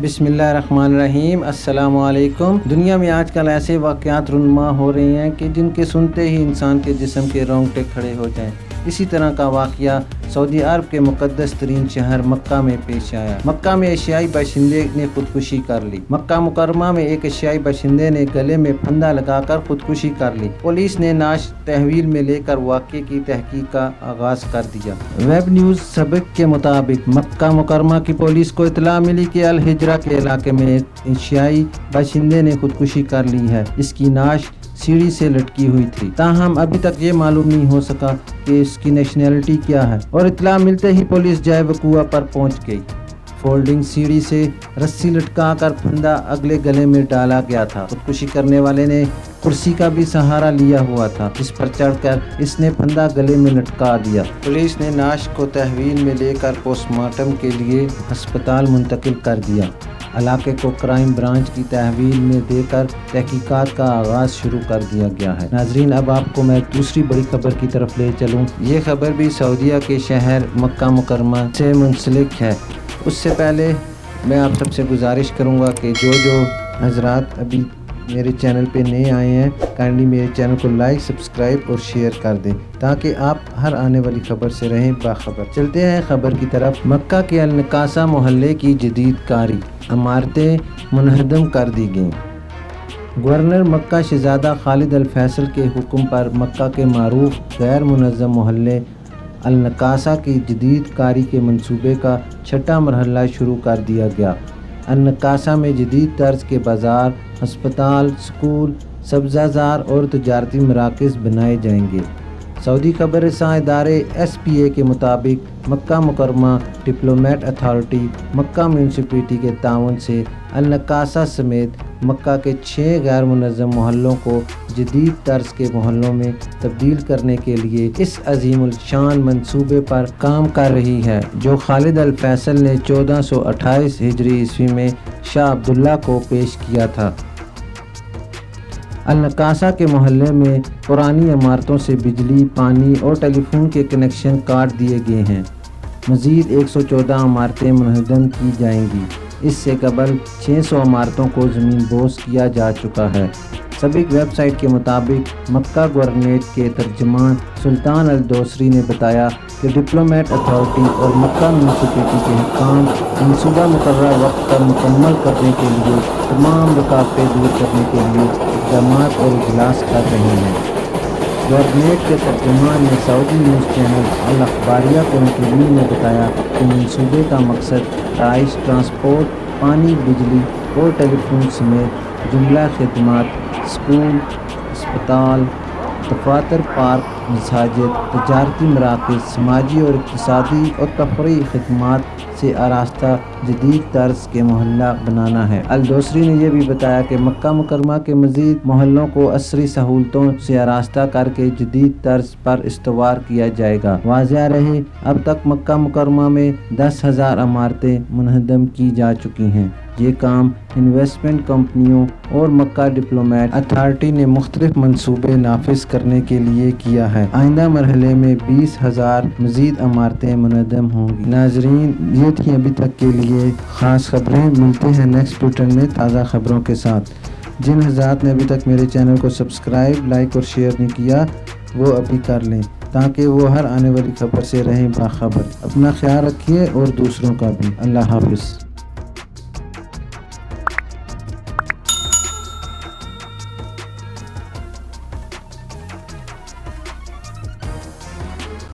بسم اللہ الرحمن الرحیم۔ السلام علیکم۔ دنیا میں آج کل ایسے واقعات رونما ہو رہے ہیں کہ جن کے سنتے ہی انسان کے جسم کے رونگٹے کھڑے ہو جائیں۔ اسی طرح کا واقعہ سعودی عرب کے مقدس ترین شہر مکہ میں پیش آیا۔ مکہ میں ایشیائی باشندے نے خودکشی کر لی۔ مکہ مکرمہ میں ایک ایشیائی باشندے نے گلے میں پھندا لگا کر خودکشی کر لی۔ پولیس نے نعش تحویل میں لے کر واقعے کی تحقیق کا آغاز کر دیا۔ ویب نیوز سبق کے مطابق مکہ مکرمہ کی پولیس کو اطلاع ملی کہ الحجرہ کے علاقے میں ایک ایشیائی باشندے نے خودکشی کر لی ہے۔ اس کی نعش سیڑھی سے لٹکی ہوئی تھی، تاہم ابھی تک یہ معلوم نہیں ہو سکا کہ اس کی نیشنلٹی کیا ہے، اور اطلاع ملتے ہی پولیس جائے وقوع پر پہنچ گئی۔ فولڈنگ سیڑھی سے رسی لٹکا کر پھندا اگلے گلے میں ڈالا گیا تھا۔ خودکشی کرنے والے نے کرسی کا بھی سہارا لیا ہوا تھا، جس پر چڑھ کر اس نے پھندا گلے میں لٹکا دیا۔ پولیس نے نعش کو تحویل میں لے کر پوسٹ مارٹم کے لیے ہسپتال منتقل کر دیا۔ علاقے کو کرائم برانچ کی تحویل میں دے کر تحقیقات کا آغاز شروع کر دیا گیا ہے۔ ناظرین، اب آپ کو میں دوسری بڑی خبر کی طرف لے چلوں۔ یہ خبر بھی سعودیہ کے شہر مکہ مکرمہ سے منسلک ہے۔ اس سے پہلے میں آپ سب سے گزارش کروں گا کہ جو حضرات ابھی میرے چینل پہ نئے آئے ہیں، کائنڈلی میرے چینل کو لائک، سبسکرائب اور شیئر کر دیں تاکہ آپ ہر آنے والی خبر سے رہیں باخبر۔ چلتے ہیں خبر کی طرف۔ مکہ کے النکاسہ محلے کی جدید کاری، عمارتیں منہدم کر دی گئیں۔ گورنر مکہ شہزادہ خالد الفیصل کے حکم پر مکہ کے معروف غیر منظم محلے النکاسہ کی جدید کاری کے منصوبے کا چھٹا مرحلہ شروع کر دیا گیا۔ النکاسہ میں جدید طرز کے بازار، ہسپتال، سکول، سبزہ زار اور تجارتی مراکز بنائے جائیں گے۔ سعودی خبر رساں ادارے SPA کے مطابق مکہ مکرمہ ڈپلومیٹ اتھارٹی مکہ میونسپلٹی کے تعاون سے النکاسہ سمیت مکہ کے 6 غیر منظم محلوں کو جدید طرز کے محلوں میں تبدیل کرنے کے لیے اس عظیم الشان منصوبے پر کام کر رہی ہے، جو خالد الفیصل نے 1428 ہجری عیسوی میں شاہ عبداللہ کو پیش کیا تھا۔ النکاسہ کے محلے میں پرانی عمارتوں سے بجلی، پانی اور ٹیلی فون کے کنیکشن کاٹ دیے گئے ہیں۔ مزید 114 عمارتیں منہدم کی جائیں گی۔ اس سے قبل 600 عمارتوں کو زمین بوس کیا جا چکا ہے۔ سبق ویب سائٹ کے مطابق مکہ گورنریٹ کے ترجمان سلطان الدوسری نے بتایا کہ ڈپلومیٹ اتھارٹی اور مکہ میونسپلٹی کے حکام منصوبہ مقررہ وقت پر مکمل کرنے کے لیے تمام رکاوٹیں دور کرنے کے لیے اقدامات اور اجلاس کر رہے ہیں۔ گورنریٹ کے ترجمان نے سعودی نیوز چینل الاخباریہ کو انٹرویو میں بتایا کہ منصوبے کا مقصد رہائش، ٹرانسپورٹ، پانی، بجلی اور ٹیلی فون سمیت جملہ خدمات، سکول، ہسپتال، دفاتر، پارک، مساجد، تجارتی مراکز، سماجی اور اقتصادی اور تفریحی خدمات سے آراستہ جدید طرز کے محلہ بنانا ہے۔ الدوسری نے یہ بھی بتایا کہ مکہ مکرمہ کے مزید محلوں کو عصری سہولتوں سے آراستہ کر کے جدید طرز پر استوار کیا جائے گا۔ واضح رہے، اب تک مکہ مکرمہ میں 10,000 عمارتیں منہدم کی جا چکی ہیں۔ یہ کام انویسٹمنٹ کمپنیوں اور مکہ ڈپلومیٹ اتھارٹی نے مختلف منصوبے نافذ کرنے کے لیے کیا ہے۔ آئندہ مرحلے میں 20,000 مزید عمارتیں منہدم ہوں گی۔ ناظرین، یہ تھی ابھی تک کے لیے خاص خبریں۔ ملتے ہیں نیکسٹ بٹن میں تازہ خبروں کے ساتھ۔ جن حضرات نے ابھی تک میرے چینل کو سبسکرائب، لائک اور شیئر نہیں کیا، وہ ابھی کر لیں تاکہ وہ ہر آنے والی خبر سے رہیں باخبر۔ اپنا خیال رکھیے اور دوسروں کا بھی۔ اللہ حافظ۔